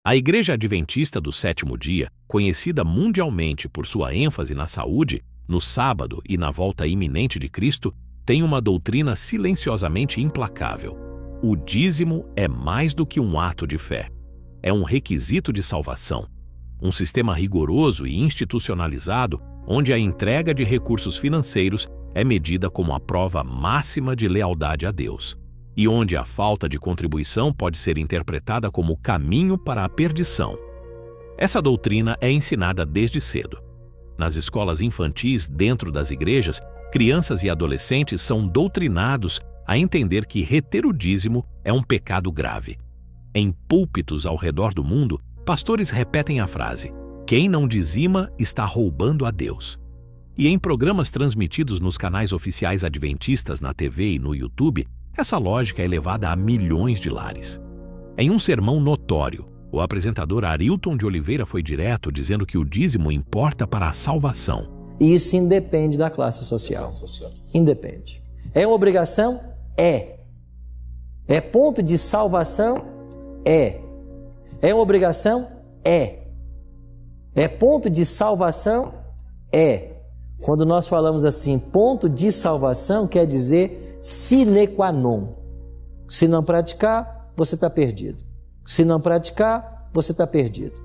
A Igreja Adventista do Sétimo Dia, conhecida mundialmente por sua ênfase na saúde, no sábado e na volta iminente de Cristo, tem uma doutrina silenciosamente implacável. O dízimo é mais do que um ato de fé. É um requisito de salvação. Um sistema rigoroso e institucionalizado, onde a entrega de recursos financeiros é medida como a prova máxima de lealdade a Deus, e onde a falta de contribuição pode ser interpretada como caminho para a perdição. Essa doutrina é ensinada desde cedo. Nas escolas infantis dentro das igrejas, crianças e adolescentes são doutrinados a entender que reter o dízimo é um pecado grave. Em púlpitos ao redor do mundo, pastores repetem a frase: "Quem não dizima está roubando a Deus". E em programas transmitidos nos canais oficiais adventistas na TV e no YouTube, essa lógica é levada a milhões de lares. Em um sermão notório, o apresentador Arilton de Oliveira foi direto, dizendo que o dízimo importa para a salvação. E isso independe da classe social. Independe. É uma obrigação? É. É ponto de salvação? É. É uma obrigação? É. É ponto de salvação? É. Quando nós falamos assim, ponto de salvação, quer dizer sine qua non. Se não praticar, você está perdido. Se não praticar, você está perdido.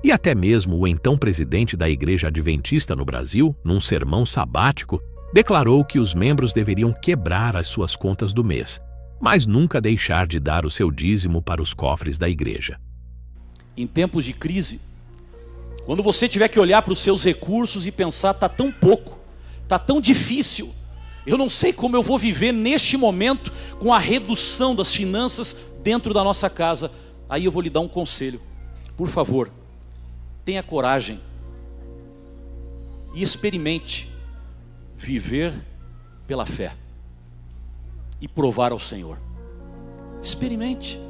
E até mesmo o então presidente da Igreja Adventista no Brasil, num sermão sabático, declarou que os membros deveriam quebrar as suas contas do mês, mas nunca deixar de dar o seu dízimo para os cofres da igreja. Em tempos de crise, quando você tiver que olhar para os seus recursos e pensar, está tão pouco, está tão difícil, eu não sei como eu vou viver neste momento com a redução das finanças dentro da nossa casa, aí eu vou lhe dar um conselho. Por favor, tenha coragem e experimente viver pela fé e provar ao Senhor. Experimente.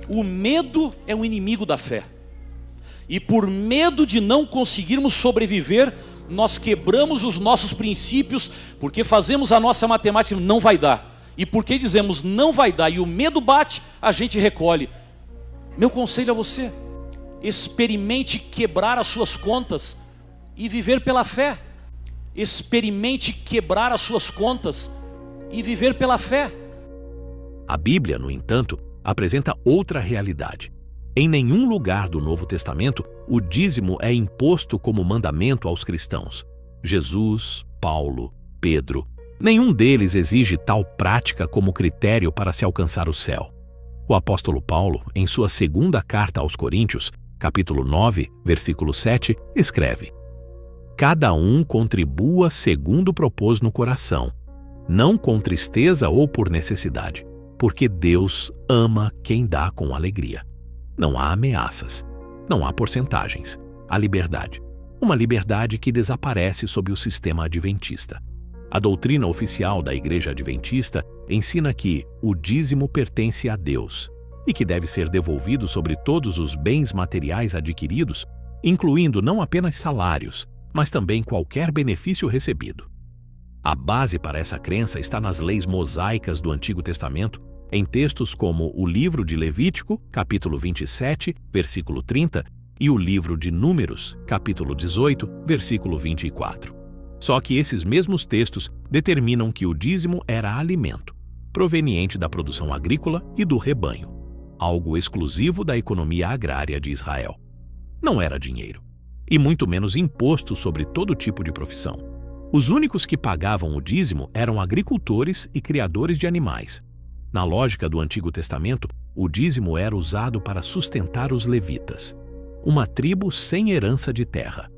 O medo é um inimigo da fé. E por medo de não conseguirmos sobreviver, nós quebramos os nossos princípios, porque fazemos a nossa matemática, não vai dar. E porque dizemos não vai dar e o medo bate, a gente recolhe. Meu conselho a você: experimente quebrar as suas contas e viver pela fé. Experimente quebrar as suas contas e viver pela fé. A Bíblia, no entanto, apresenta outra realidade. Em nenhum lugar do Novo Testamento, o dízimo é imposto como mandamento aos cristãos. Jesus, Paulo, Pedro, nenhum deles exige tal prática como critério para se alcançar o céu. O apóstolo Paulo, em sua segunda carta aos Coríntios, capítulo 9, versículo 7, escreve: "Cada um contribua segundo propôs no coração, não com tristeza ou por necessidade, porque Deus ama quem dá com alegria." Não há ameaças, não há porcentagens, há liberdade. Uma liberdade que desaparece sob o sistema adventista. A doutrina oficial da Igreja Adventista ensina que o dízimo pertence a Deus e que deve ser devolvido sobre todos os bens materiais adquiridos, incluindo não apenas salários, mas também qualquer benefício recebido. A base para essa crença está nas leis mosaicas do Antigo Testamento, em textos como o livro de Levítico, capítulo 27, versículo 30, e o livro de Números, capítulo 18, versículo 24. Só que esses mesmos textos determinam que o dízimo era alimento, proveniente da produção agrícola e do rebanho, algo exclusivo da economia agrária de Israel. Não era dinheiro, e muito menos imposto sobre todo tipo de profissão. Os únicos que pagavam o dízimo eram agricultores e criadores de animais. Na lógica do Antigo Testamento, o dízimo era usado para sustentar os levitas, uma tribo sem herança de terra.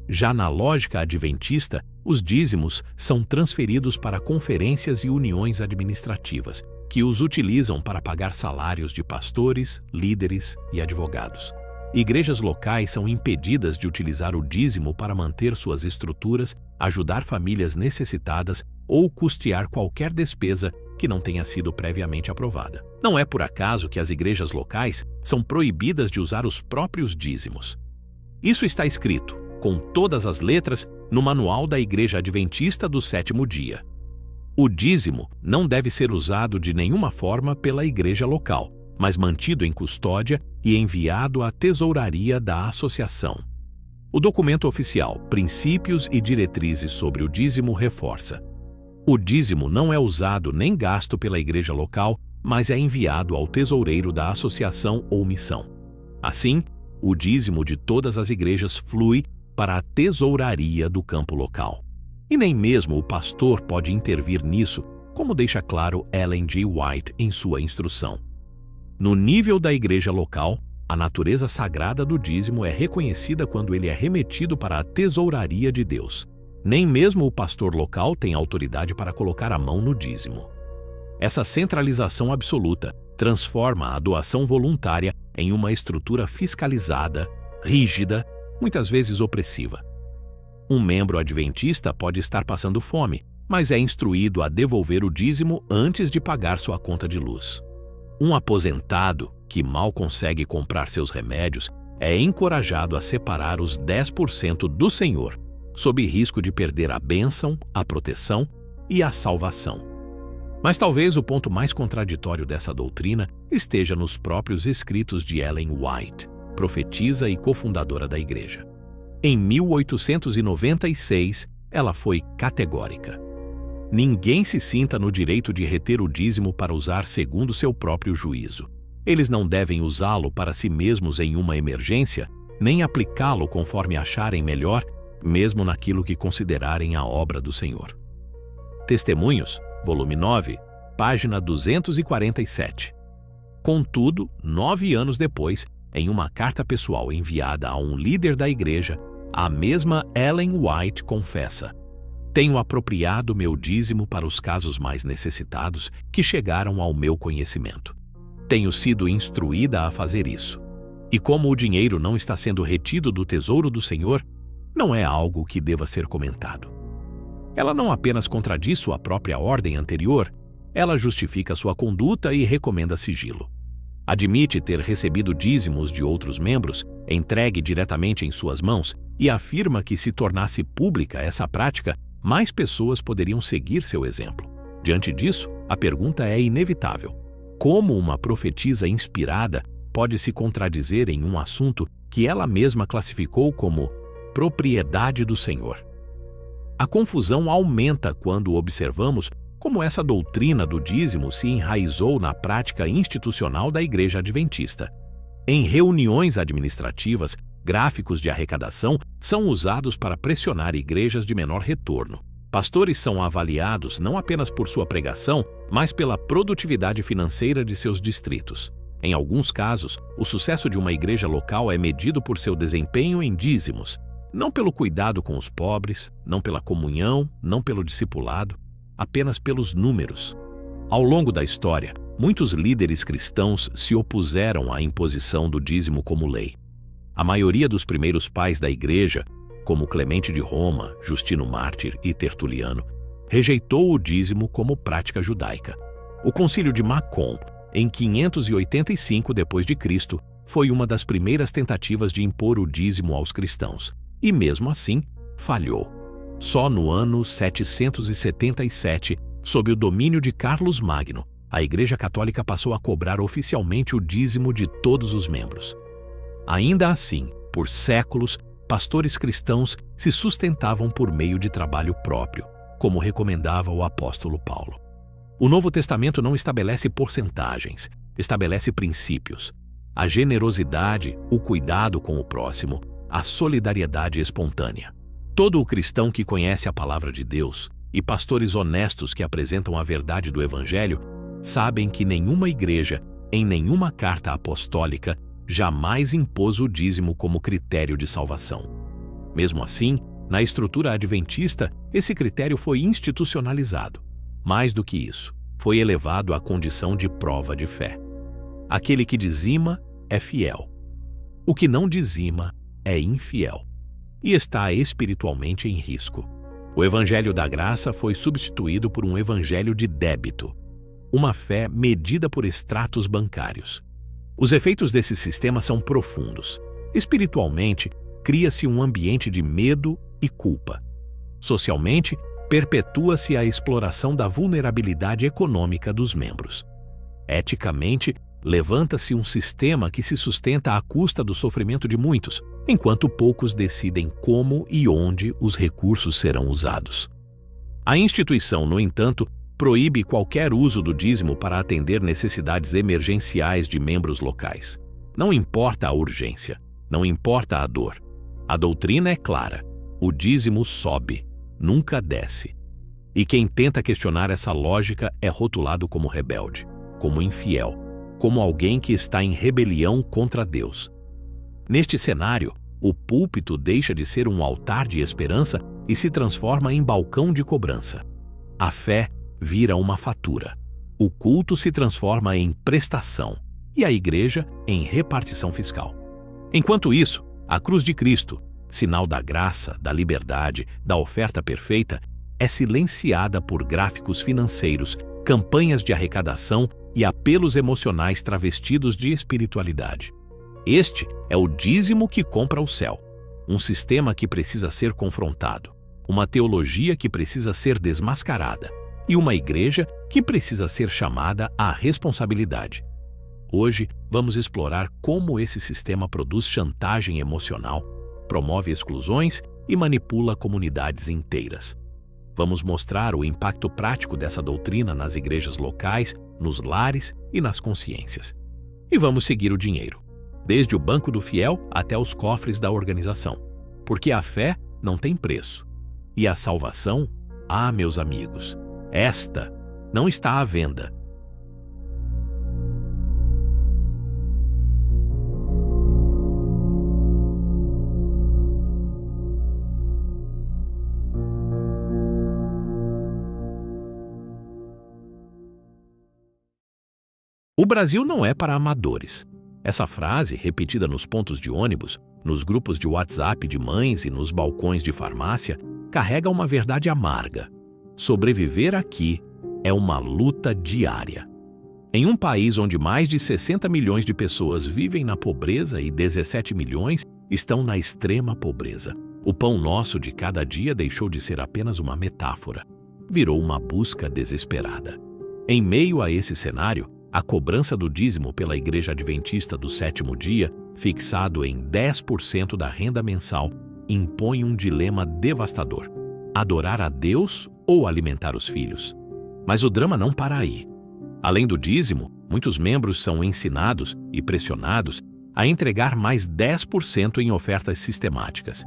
Já na lógica adventista, os dízimos são transferidos para conferências e uniões administrativas, que os utilizam para pagar salários de pastores, líderes e advogados. Igrejas locais são impedidas de utilizar o dízimo para manter suas estruturas, ajudar famílias necessitadas ou custear qualquer despesa que não tenha sido previamente aprovada. Não é por acaso que as igrejas locais são proibidas de usar os próprios dízimos. Isso está escrito, com todas as letras, no Manual da Igreja Adventista do Sétimo Dia. O dízimo não deve ser usado de nenhuma forma pela igreja local, mas mantido em custódia e enviado à tesouraria da associação. O documento oficial Princípios e Diretrizes sobre o Dízimo reforça: o dízimo não é usado nem gasto pela igreja local, mas é enviado ao tesoureiro da associação ou missão. Assim, o dízimo de todas as igrejas flui para a tesouraria do campo local. E nem mesmo o pastor pode intervir nisso, como deixa claro Ellen G. White em sua instrução. No nível da igreja local, a natureza sagrada do dízimo é reconhecida quando ele é remetido para a tesouraria de Deus. Nem mesmo o pastor local tem autoridade para colocar a mão no dízimo. Essa centralização absoluta transforma a doação voluntária em uma estrutura fiscalizada, rígida, muitas vezes opressiva. Um membro adventista pode estar passando fome, mas é instruído a devolver o dízimo antes de pagar sua conta de luz. Um aposentado, que mal consegue comprar seus remédios, é encorajado a separar os 10% do Senhor, sob risco de perder a bênção, a proteção e a salvação. Mas talvez o ponto mais contraditório dessa doutrina esteja nos próprios escritos de Ellen White, profetisa e cofundadora da igreja. Em 1896, ela foi categórica: ninguém se sinta no direito de reter o dízimo para usar segundo seu próprio juízo. Eles não devem usá-lo para si mesmos em uma emergência, nem aplicá-lo conforme acharem melhor, mesmo naquilo que considerarem a obra do Senhor. Testemunhos, volume 9, página 247. Contudo, 9 anos depois, em uma carta pessoal enviada a um líder da igreja, a mesma Ellen White confessa: tenho apropriado meu dízimo para os casos mais necessitados que chegaram ao meu conhecimento. Tenho sido instruída a fazer isso. E como o dinheiro não está sendo retido do tesouro do Senhor, não é algo que deva ser comentado. Ela não apenas contradiz sua própria ordem anterior, ela justifica sua conduta e recomenda sigilo. Admite ter recebido dízimos de outros membros, entregue diretamente em suas mãos, e afirma que, se tornasse pública essa prática, mais pessoas poderiam seguir seu exemplo. Diante disso, a pergunta é inevitável: como uma profetisa inspirada pode se contradizer em um assunto que ela mesma classificou como propriedade do Senhor? A confusão aumenta quando observamos como essa doutrina do dízimo se enraizou na prática institucional da Igreja Adventista. Em reuniões administrativas, gráficos de arrecadação são usados para pressionar igrejas de menor retorno. Pastores são avaliados não apenas por sua pregação, mas pela produtividade financeira de seus distritos. Em alguns casos, o sucesso de uma igreja local é medido por seu desempenho em dízimos, não pelo cuidado com os pobres, não pela comunhão, não pelo discipulado, apenas pelos números. Ao longo da história, muitos líderes cristãos se opuseram à imposição do dízimo como lei. A maioria dos primeiros pais da igreja, como Clemente de Roma, Justino Mártir e Tertuliano, rejeitou o dízimo como prática judaica. O Concílio de Macon, em 585 d.C., foi uma das primeiras tentativas de impor o dízimo aos cristãos, e mesmo assim falhou. Só no ano 777, sob o domínio de Carlos Magno, a Igreja Católica passou a cobrar oficialmente o dízimo de todos os membros. Ainda assim, por séculos, pastores cristãos se sustentavam por meio de trabalho próprio, como recomendava o apóstolo Paulo. O Novo Testamento não estabelece porcentagens, estabelece princípios. A generosidade, o cuidado com o próximo, a solidariedade espontânea. Todo o cristão que conhece a palavra de Deus e pastores honestos que apresentam a verdade do Evangelho sabem que nenhuma igreja, em nenhuma carta apostólica, jamais impôs o dízimo como critério de salvação. Mesmo assim, na estrutura adventista, esse critério foi institucionalizado. Mais do que isso, foi elevado à condição de prova de fé. Aquele que dizima é fiel. O que não dizima é infiel e está espiritualmente em risco. O Evangelho da Graça foi substituído por um evangelho de débito, uma fé medida por extratos bancários. Os efeitos desse sistema são profundos. Espiritualmente, cria-se um ambiente de medo e culpa. Socialmente, perpetua-se a exploração da vulnerabilidade econômica dos membros. Eticamente, levanta-se um sistema que se sustenta à custa do sofrimento de muitos, enquanto poucos decidem como e onde os recursos serão usados. A instituição, no entanto, proíbe qualquer uso do dízimo para atender necessidades emergenciais de membros locais. Não importa a urgência, não importa a dor. A doutrina é clara: o dízimo sobe, nunca desce. E quem tenta questionar essa lógica é rotulado como rebelde, como infiel, como alguém que está em rebelião contra Deus. Neste cenário, o púlpito deixa de ser um altar de esperança e se transforma em balcão de cobrança. A fé vira uma fatura. O culto se transforma em prestação e a igreja em repartição fiscal. Enquanto isso, a cruz de Cristo, sinal da graça, da liberdade, da oferta perfeita, é silenciada por gráficos financeiros, campanhas de arrecadação e apelos emocionais travestidos de espiritualidade. Este é o dízimo que compra o céu, um sistema que precisa ser confrontado, uma teologia que precisa ser desmascarada e uma igreja que precisa ser chamada à responsabilidade. Hoje, vamos explorar como esse sistema produz chantagem emocional, promove exclusões e manipula comunidades inteiras. Vamos mostrar o impacto prático dessa doutrina nas igrejas locais, nos lares e nas consciências. E vamos seguir o dinheiro, desde o banco do fiel até os cofres da organização, porque a fé não tem preço. E a salvação, meus amigos, esta não está à venda. O Brasil não é para amadores. Essa frase, repetida nos pontos de ônibus, nos grupos de WhatsApp de mães e nos balcões de farmácia, carrega uma verdade amarga. Sobreviver aqui é uma luta diária. Em um país onde mais de 60 milhões de pessoas vivem na pobreza e 17 milhões estão na extrema pobreza, o pão nosso de cada dia deixou de ser apenas uma metáfora. Virou uma busca desesperada. Em meio a esse cenário, a cobrança do dízimo pela Igreja Adventista do Sétimo Dia, fixado em 10% da renda mensal, impõe um dilema devastador: adorar a Deus ou alimentar os filhos? Mas o drama não para aí. Além do dízimo, muitos membros são ensinados e pressionados a entregar mais 10% em ofertas sistemáticas.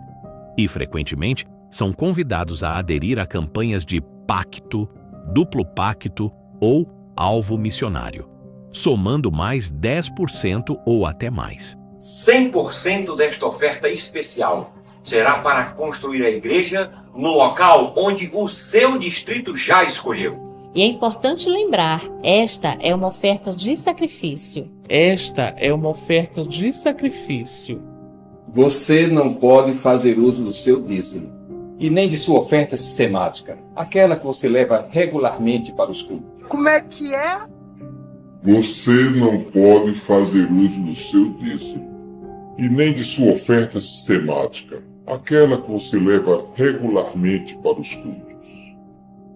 E, frequentemente, são convidados a aderir a campanhas de pacto, duplo pacto ou alvo missionário, somando mais 10% ou até mais. 100% desta oferta especial será para construir a igreja no local onde o seu distrito já escolheu. E é importante lembrar, esta é uma oferta de sacrifício. Esta é uma oferta de sacrifício. Você não pode fazer uso do seu dízimo e nem de sua oferta sistemática, aquela que você leva regularmente para os cultos. Como é que é? Você não pode fazer uso do seu dízimo e nem de sua oferta sistemática, aquela que você leva regularmente para os cultos.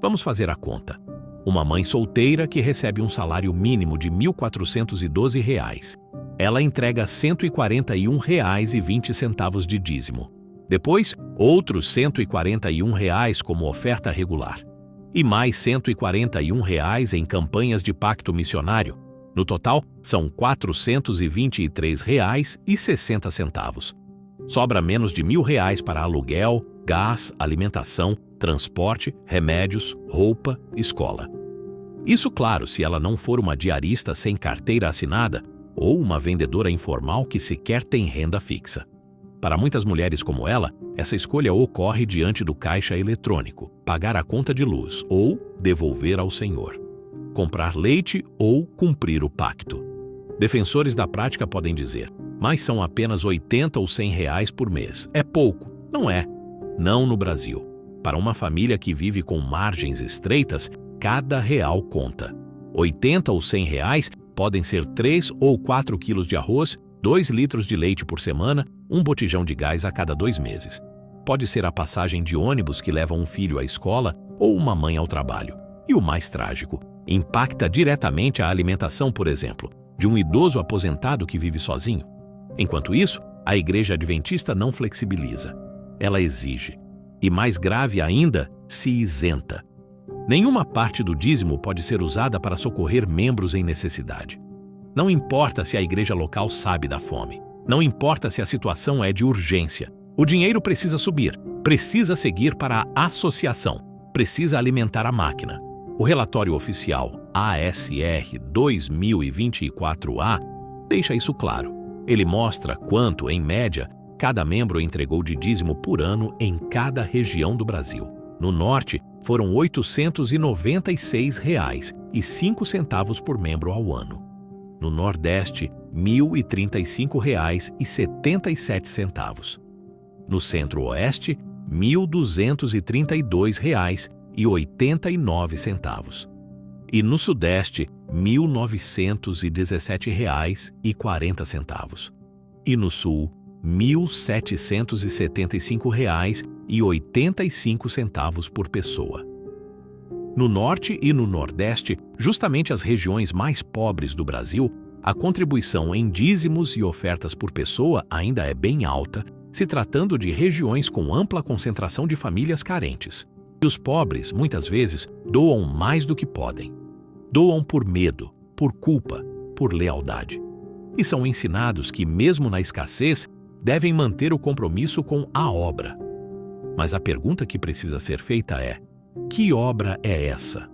Vamos fazer a conta. Uma mãe solteira que recebe um salário mínimo de R$ 1.412. Ela entrega R$ 141,20 de dízimo. Depois, outros R$ 141 como oferta regular. E mais R$ 141 em campanhas de pacto missionário. No total, são R$ 423,60. Sobra menos de R$ 1.000 para aluguel, gás, alimentação, transporte, remédios, roupa, escola. Isso, claro, se ela não for uma diarista sem carteira assinada ou uma vendedora informal que sequer tem renda fixa. Para muitas mulheres como ela, essa escolha ocorre diante do caixa eletrônico, pagar a conta de luz ou devolver ao Senhor, comprar leite ou cumprir o pacto. Defensores da prática podem dizer, mas são apenas R$ 80 ou R$ 100 por mês. É pouco. Não é. Não no Brasil. Para uma família que vive com margens estreitas, cada real conta. R$ 80 ou R$ 100 podem ser 3 ou 4 quilos de arroz, 2 litros de leite por semana, um botijão de gás a cada 2 meses. Pode ser a passagem de ônibus que leva um filho à escola ou uma mãe ao trabalho. E o mais trágico, impacta diretamente a alimentação, por exemplo. de um idoso aposentado que vive sozinho. Enquanto isso, a Igreja Adventista não flexibiliza. Ela exige. E mais grave ainda, se isenta. Nenhuma parte do dízimo pode ser usada para socorrer membros em necessidade. Não importa se a igreja local sabe da fome. Não importa se a situação é de urgência. O dinheiro precisa subir, precisa seguir para a associação, precisa alimentar a máquina. O relatório oficial ASR 2024A deixa isso claro. Ele mostra quanto, em média, cada membro entregou de dízimo por ano em cada região do Brasil. No Norte, foram R$ 896,05 por membro ao ano. No Nordeste, R$ 1.035,77. No Centro-Oeste, R$ 1.232,89. E no Sudeste, R$ 1.917,40. E no Sul, R$ 1.775,85 por pessoa. No Norte e no Nordeste, justamente as regiões mais pobres do Brasil, a contribuição em dízimos e ofertas por pessoa ainda é bem alta, se tratando de regiões com ampla concentração de famílias carentes. E os pobres, muitas vezes, doam mais do que podem. Doam por medo, por culpa, por lealdade. E são ensinados que, mesmo na escassez, devem manter o compromisso com a obra. Mas a pergunta que precisa ser feita é: que obra é essa?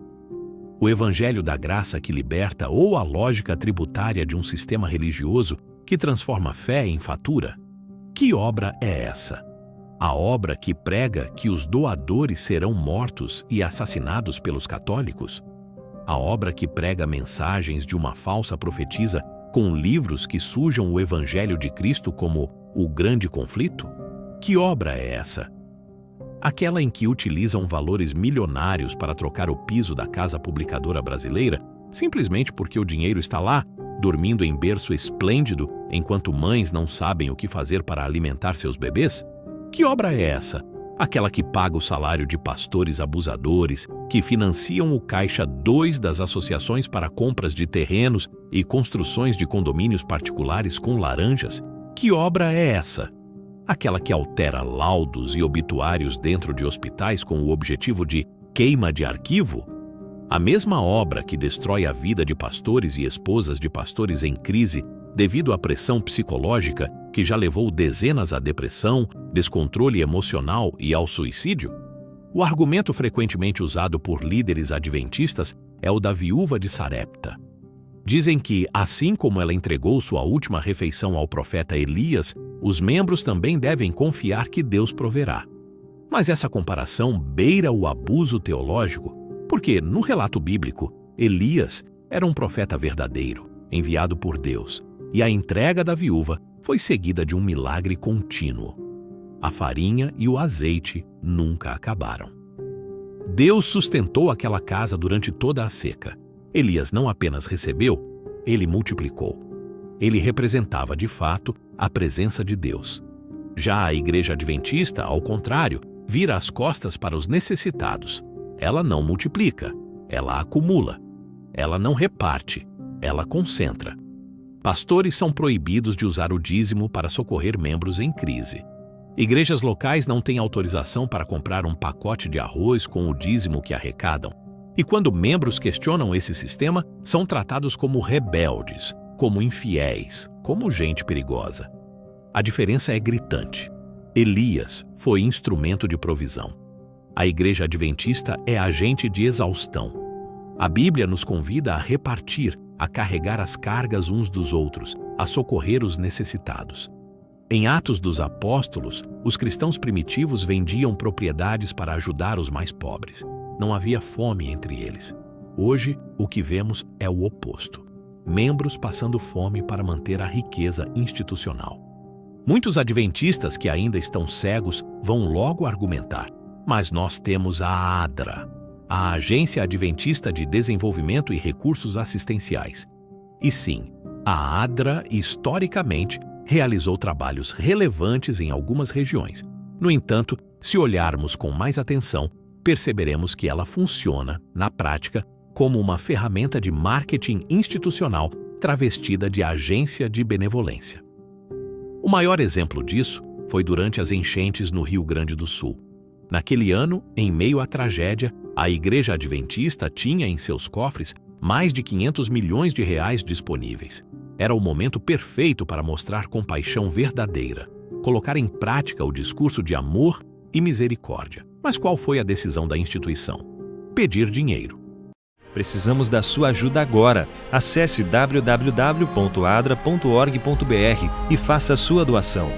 O Evangelho da Graça que liberta ou a lógica tributária de um sistema religioso que transforma fé em fatura? Que obra é essa? A obra que prega que os doadores serão mortos e assassinados pelos católicos? A obra que prega mensagens de uma falsa profetisa com livros que sujam o Evangelho de Cristo como o grande conflito? Que obra é essa? Aquela em que utilizam valores milionários para trocar o piso da casa publicadora brasileira, simplesmente porque o dinheiro está lá, dormindo em berço esplêndido, enquanto mães não sabem o que fazer para alimentar seus bebês? Que obra é essa? Aquela que paga o salário de pastores abusadores, que financiam o Caixa 2 das associações para compras de terrenos e construções de condomínios particulares com laranjas? Que obra é essa? Aquela que altera laudos e obituários dentro de hospitais com o objetivo de queima de arquivo? A mesma obra que destrói a vida de pastores e esposas de pastores em crise devido à pressão psicológica que já levou dezenas à depressão, descontrole emocional e ao suicídio? O argumento frequentemente usado por líderes adventistas é o da viúva de Sarepta. Dizem que, assim como ela entregou sua última refeição ao profeta Elias, os membros também devem confiar que Deus proverá. Mas essa comparação beira o abuso teológico, porque, no relato bíblico, Elias era um profeta verdadeiro, enviado por Deus, e a entrega da viúva foi seguida de um milagre contínuo. A farinha e o azeite nunca acabaram. Deus sustentou aquela casa durante toda a seca. Elias não apenas recebeu, ele multiplicou. Ele representava, de fato, a presença de Deus. Já a Igreja Adventista, ao contrário, vira as costas para os necessitados. Ela não multiplica, ela acumula. Ela não reparte, ela concentra. Pastores são proibidos de usar o dízimo para socorrer membros em crise. Igrejas locais não têm autorização para comprar um pacote de arroz com o dízimo que arrecadam. E quando membros questionam esse sistema, são tratados como rebeldes, como infiéis, como gente perigosa. A diferença é gritante. Elias foi instrumento de provisão. A Igreja Adventista é agente de exaustão. A Bíblia nos convida a repartir, a carregar as cargas uns dos outros, a socorrer os necessitados. Em Atos dos Apóstolos, os cristãos primitivos vendiam propriedades para ajudar os mais pobres. Não havia fome entre eles. Hoje, o que vemos é o oposto. Membros passando fome para manter a riqueza institucional. Muitos adventistas que ainda estão cegos vão logo argumentar: mas nós temos a ADRA, a Agência Adventista de Desenvolvimento e Recursos Assistenciais. E sim, a ADRA, historicamente, realizou trabalhos relevantes em algumas regiões. No entanto, se olharmos com mais atenção, perceberemos que ela funciona, na prática, como uma ferramenta de marketing institucional travestida de agência de benevolência. O maior exemplo disso foi durante as enchentes no Rio Grande do Sul. Naquele ano, em meio à tragédia, a Igreja Adventista tinha em seus cofres mais de 500 milhões de reais disponíveis. Era o momento perfeito para mostrar compaixão verdadeira, colocar em prática o discurso de amor e misericórdia. Mas qual foi a decisão da instituição? Pedir dinheiro. Precisamos da sua ajuda agora. Acesse www.adra.org.br e faça a sua doação.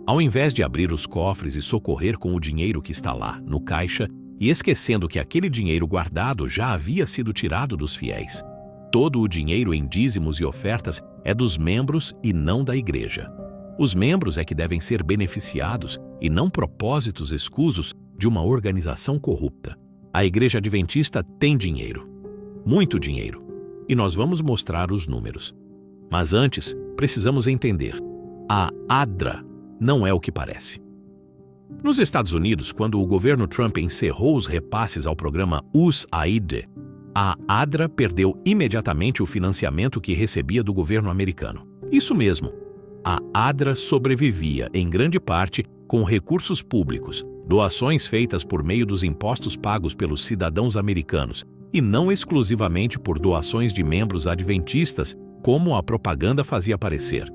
Ao invés de abrir os cofres e socorrer com o dinheiro que está lá, no caixa, e esquecendo que aquele dinheiro guardado já havia sido tirado dos fiéis, todo o dinheiro em dízimos e ofertas é dos membros e não da igreja. Os membros é que devem ser beneficiados e não propósitos escusos de uma organização corrupta. A Igreja Adventista tem dinheiro, muito dinheiro, e nós vamos mostrar os números. Mas antes, precisamos entender, a ADRA não é o que parece. Nos Estados Unidos, quando o governo Trump encerrou os repasses ao programa USAID, a ADRA perdeu imediatamente o financiamento que recebia do governo americano. Isso mesmo, a ADRA sobrevivia, em grande parte, com recursos públicos, doações feitas por meio dos impostos pagos pelos cidadãos americanos e não exclusivamente por doações de membros adventistas, como a propaganda fazia parecer.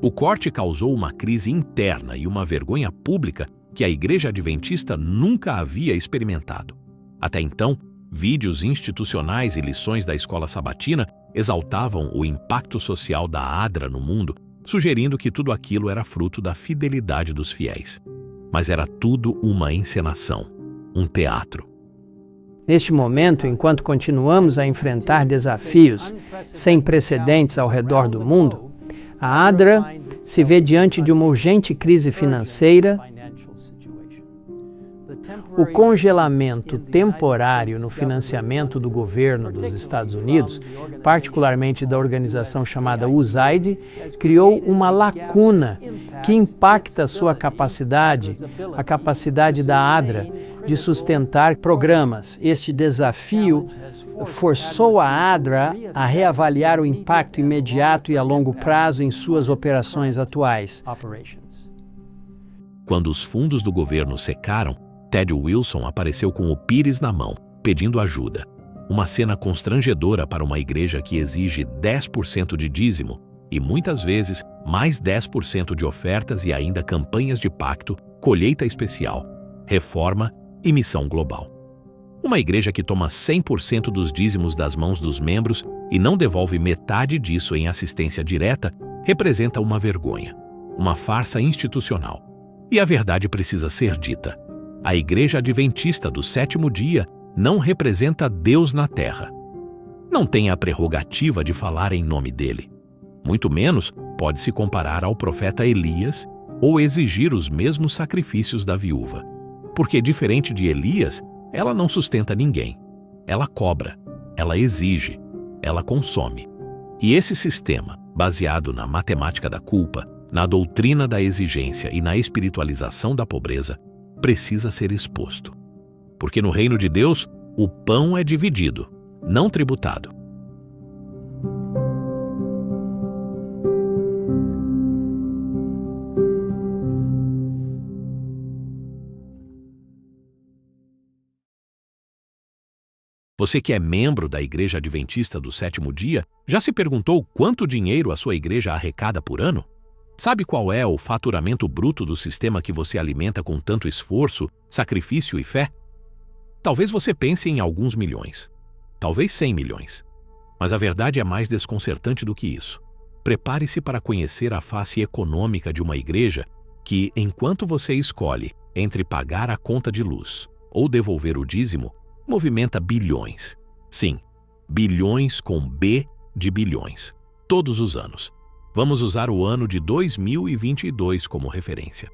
O corte causou uma crise interna e uma vergonha pública que a Igreja Adventista nunca havia experimentado. Até então, vídeos institucionais e lições da escola sabatina exaltavam o impacto social da ADRA no mundo, sugerindo que tudo aquilo era fruto da fidelidade dos fiéis. Mas era tudo uma encenação, um teatro. Neste momento, enquanto continuamos a enfrentar desafios sem precedentes ao redor do mundo, a ADRA se vê diante de uma urgente crise financeira. O congelamento temporário no financiamento do governo dos Estados Unidos, particularmente da organização chamada USAID, criou uma lacuna que impacta a sua capacidade, a capacidade da ADRA de sustentar programas. Este desafio forçou a ADRA a reavaliar o impacto imediato e a longo prazo em suas operações atuais. Quando os fundos do governo secaram, Ted Wilson apareceu com o pires na mão, pedindo ajuda. Uma cena constrangedora para uma igreja que exige 10% de dízimo e, muitas vezes, mais 10% de ofertas e ainda campanhas de pacto, colheita especial, reforma e missão global. Uma igreja que toma 100% dos dízimos das mãos dos membros e não devolve metade disso em assistência direta representa uma vergonha, uma farsa institucional. E a verdade precisa ser dita. A Igreja Adventista do Sétimo Dia não representa Deus na terra. Não tem a prerrogativa de falar em nome dele. Muito menos pode se comparar ao profeta Elias ou exigir os mesmos sacrifícios da viúva. Porque, diferente de Elias, ela não sustenta ninguém. Ela cobra, ela exige, ela consome. E esse sistema, baseado na matemática da culpa, na doutrina da exigência e na espiritualização da pobreza, precisa ser exposto. Porque no reino de Deus, o pão é dividido, não tributado. Você que é membro da Igreja Adventista do Sétimo Dia, já se perguntou quanto dinheiro a sua igreja arrecada por ano? Sabe qual é o faturamento bruto do sistema que você alimenta com tanto esforço, sacrifício e fé? Talvez você pense em alguns milhões, talvez 100 milhões. Mas a verdade é mais desconcertante do que isso. Prepare-se para conhecer a face econômica de uma igreja que, enquanto você escolhe entre pagar a conta de luz ou devolver o dízimo, movimenta bilhões. Sim, bilhões com B de bilhões, todos os anos. Vamos usar o ano de 2022 como referência.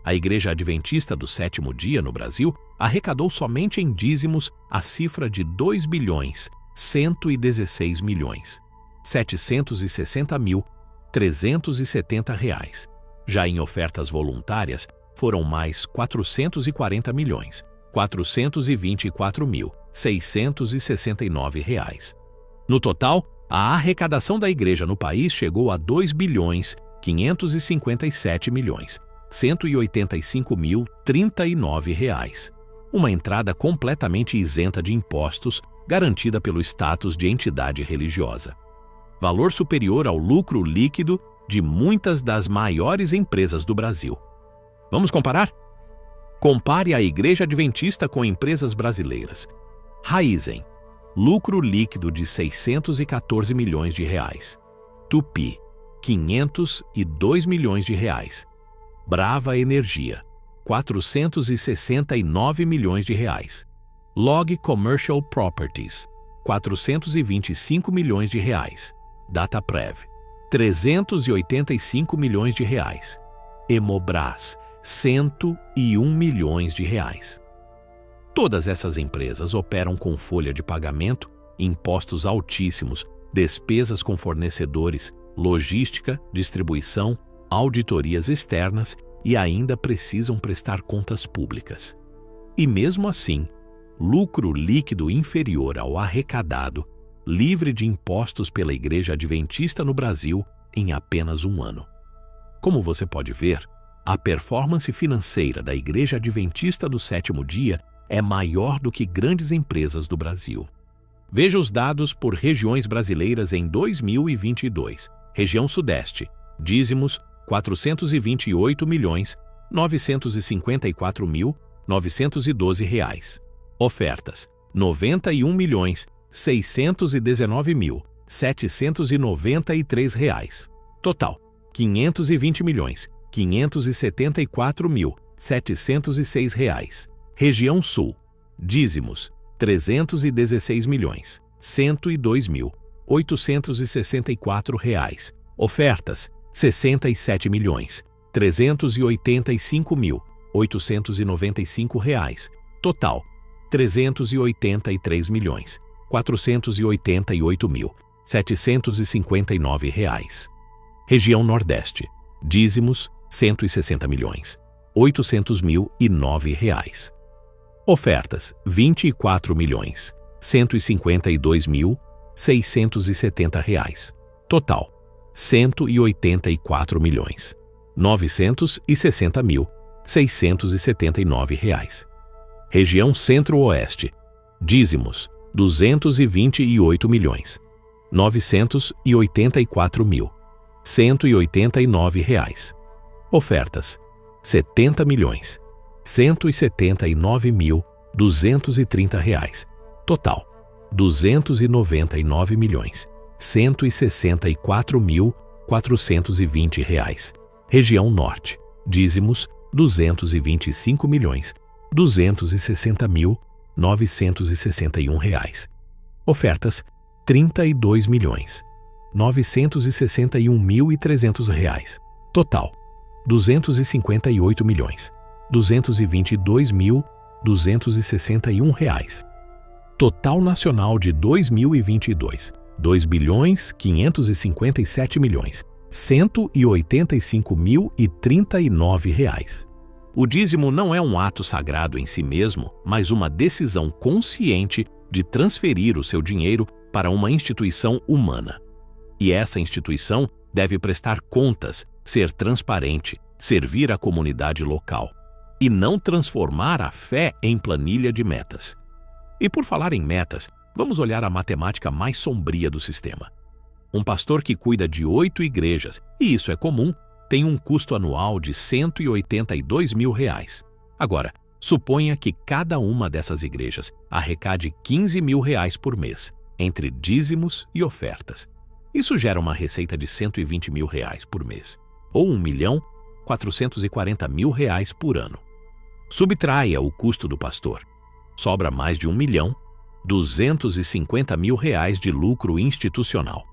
A Igreja Adventista do Sétimo Dia no Brasil arrecadou somente em dízimos a cifra de 2.116.760.370 reais. Já em ofertas voluntárias, foram mais 440.424.669 reais. No total, a arrecadação da igreja no país chegou a 2.557.185.039 reais, uma entrada completamente isenta de impostos, garantida pelo status de entidade religiosa. Valor superior ao lucro líquido de muitas das maiores empresas do Brasil. Vamos comparar? Compare a Igreja Adventista com empresas brasileiras. Raizen, lucro líquido de 614 milhões de reais. Tupi, 502 milhões de reais. Brava Energia, 469 milhões de reais. Log Commercial Properties, 425 milhões de reais. Dataprev, 385 milhões de reais. Hemobras, 101 milhões de reais. Todas essas empresas operam com folha de pagamento, impostos altíssimos, despesas com fornecedores, logística, distribuição, auditorias externas e ainda precisam prestar contas públicas. E mesmo assim, lucro líquido inferior ao arrecadado, livre de impostos pela Igreja Adventista no Brasil em apenas um ano. Como você pode ver, a performance financeira da Igreja Adventista do Sétimo Dia é maior do que grandes empresas do Brasil. Veja os dados por regiões brasileiras em 2022. Região Sudeste, dízimos R$428.954.912 reais. Ofertas, R$91.619.793 reais. Total, R$520.574.706 reais. Região Sul, dízimos, R$316.102.864 reais. Ofertas, R$67.385.895 reais. Total, R$383.488.759 reais. Região Nordeste, dízimos, R$160.800.009 reais. Ofertas, R$24.152.670 reais. Total, R$184.960.679 reais. Região Centro-Oeste, dízimos, R$228.984.189 reais. Ofertas, R$70.179.230 reais. Total, R$299.164.420 reais. Região Norte, dízimos, R$225.260.961 reais. Ofertas, R$32.961.300 reais. Total, R$258.222.261 reais. Total nacional de 2022, R$2.557.185.039 reais. O dízimo não é um ato sagrado em si mesmo, mas uma decisão consciente de transferir o seu dinheiro para uma instituição humana. E essa instituição deve prestar contas, ser transparente, servir a comunidade local e não transformar a fé em planilha de metas. E por falar em metas, vamos olhar a matemática mais sombria do sistema. Um pastor que cuida de 8 igrejas, e isso é comum, tem um custo anual de R$182 mil. Agora, suponha que cada uma dessas igrejas arrecade R$15 mil por mês, entre dízimos e ofertas. Isso gera uma receita de R$120 mil por mês, ou R$1.440.000 por ano. Subtraia o custo do pastor. Sobra mais de R$1.250.000 de lucro institucional.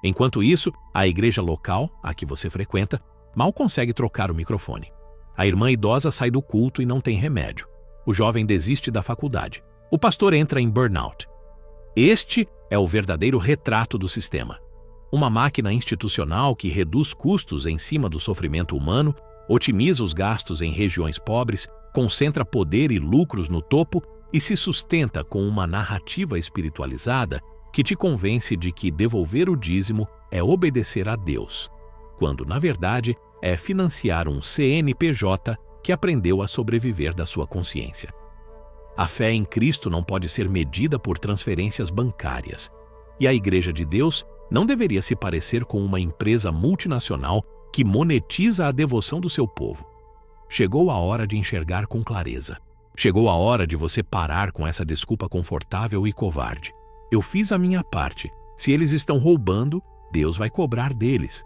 Enquanto isso, a igreja local, a que você frequenta, mal consegue trocar o microfone. A irmã idosa sai do culto e não tem remédio. O jovem desiste da faculdade. O pastor entra em burnout. Este é o verdadeiro retrato do sistema. Uma máquina institucional que reduz custos em cima do sofrimento humano, otimiza os gastos em regiões pobres, concentra poder e lucros no topo e se sustenta com uma narrativa espiritualizada que te convence de que devolver o dízimo é obedecer a Deus, quando, na verdade, é financiar um CNPJ que aprendeu a sobreviver da sua consciência. A fé em Cristo não pode ser medida por transferências bancárias, e a Igreja de Deus não deveria se parecer com uma empresa multinacional que monetiza a devoção do seu povo. Chegou a hora de enxergar com clareza. Chegou a hora de você parar com essa desculpa confortável e covarde. Eu fiz a minha parte. Se eles estão roubando, Deus vai cobrar deles.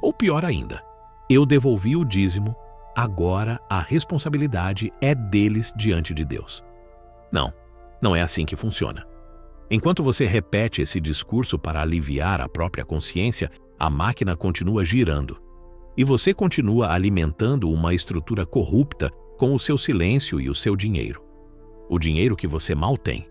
Ou pior ainda, eu devolvi o dízimo, agora a responsabilidade é deles diante de Deus. Não, não é assim que funciona. Enquanto você repete esse discurso para aliviar a própria consciência, a máquina continua girando. E você continua alimentando uma estrutura corrupta com o seu silêncio e o seu dinheiro. O dinheiro que você mal tem.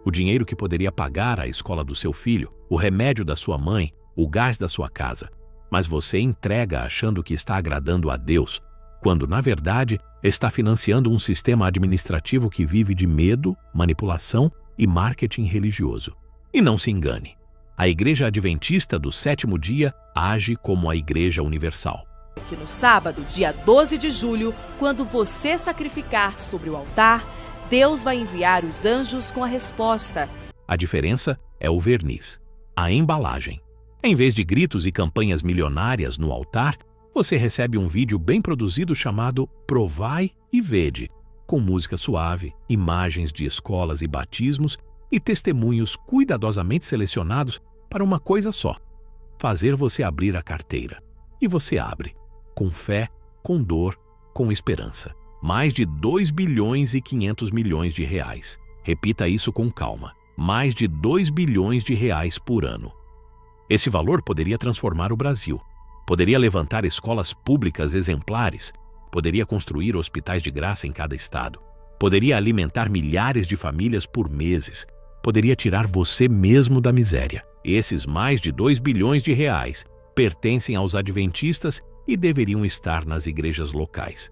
O dinheiro que poderia pagar a escola do seu filho, o remédio da sua mãe, o gás da sua casa. Mas você entrega achando que está agradando a Deus, quando, na verdade, está financiando um sistema administrativo que vive de medo, manipulação e marketing religioso. E não se engane, a Igreja Adventista do Sétimo Dia age como a Igreja Universal. Que no sábado, dia 12 de julho, quando você sacrificar sobre o altar, Deus vai enviar os anjos com a resposta. A diferença é o verniz, a embalagem. Em vez de gritos e campanhas milionárias no altar, você recebe um vídeo bem produzido chamado Provai e Vede, com música suave, imagens de escolas e batismos e testemunhos cuidadosamente selecionados para uma coisa só: fazer você abrir a carteira. E você abre, com fé, com dor, com esperança. Mais de 2 bilhões e 500 milhões de reais. Repita isso com calma. Mais de 2 bilhões de reais por ano. Esse valor poderia transformar o Brasil. Poderia levantar escolas públicas exemplares. Poderia construir hospitais de graça em cada estado. Poderia alimentar milhares de famílias por meses. Poderia tirar você mesmo da miséria. Esses mais de 2 bilhões de reais pertencem aos adventistas e deveriam estar nas igrejas locais.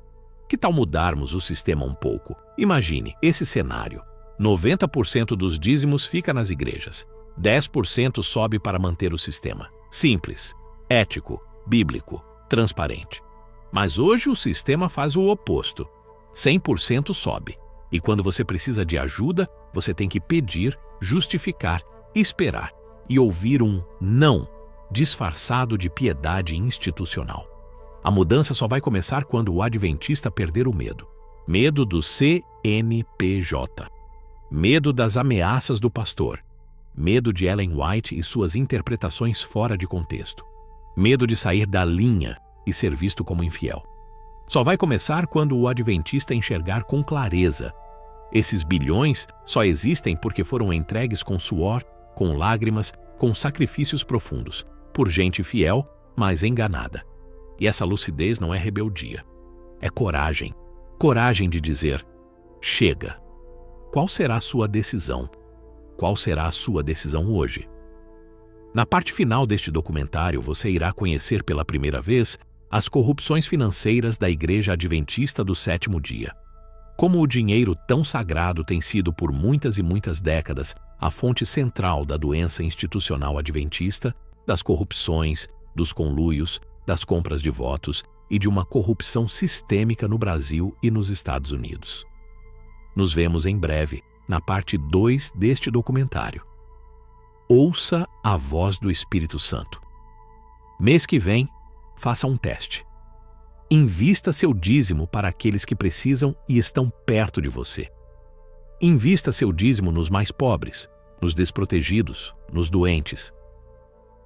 Que tal mudarmos o sistema um pouco? Imagine esse cenário. 90% dos dízimos fica nas igrejas. 10% sobe para manter o sistema. Simples, ético, bíblico, transparente. Mas hoje o sistema faz o oposto. 100% sobe. E quando você precisa de ajuda, você tem que pedir, justificar, esperar e ouvir um não disfarçado de piedade institucional. A mudança só vai começar quando o adventista perder o medo. Medo do CNPJ. Medo das ameaças do pastor. Medo de Ellen White e suas interpretações fora de contexto. Medo de sair da linha e ser visto como infiel. Só vai começar quando o adventista enxergar com clareza. Esses bilhões só existem porque foram entregues com suor, com lágrimas, com sacrifícios profundos, por gente fiel, mas enganada. E essa lucidez não é rebeldia. É coragem. Coragem de dizer: chega. Qual será a sua decisão? Qual será a sua decisão hoje? Na parte final deste documentário, você irá conhecer pela primeira vez as corrupções financeiras da Igreja Adventista do Sétimo Dia. Como o dinheiro tão sagrado tem sido por muitas e muitas décadas a fonte central da doença institucional adventista, das corrupções, dos conluios, das compras de votos e de uma corrupção sistêmica no Brasil e nos Estados Unidos. Nos vemos em breve, na parte 2 deste documentário. Ouça a voz do Espírito Santo. Mês que vem, faça um teste. Invista seu dízimo para aqueles que precisam e estão perto de você. Invista seu dízimo nos mais pobres, nos desprotegidos, nos doentes.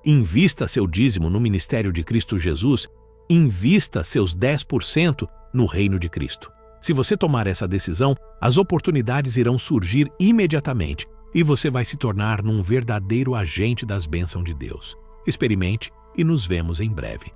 Invista seu dízimo no ministério de Cristo Jesus. Invista seus 10% no reino de Cristo. Se você tomar essa decisão, as oportunidades irão surgir imediatamente e você vai se tornar um verdadeiro agente das bênçãos de Deus. Experimente e nos vemos em breve.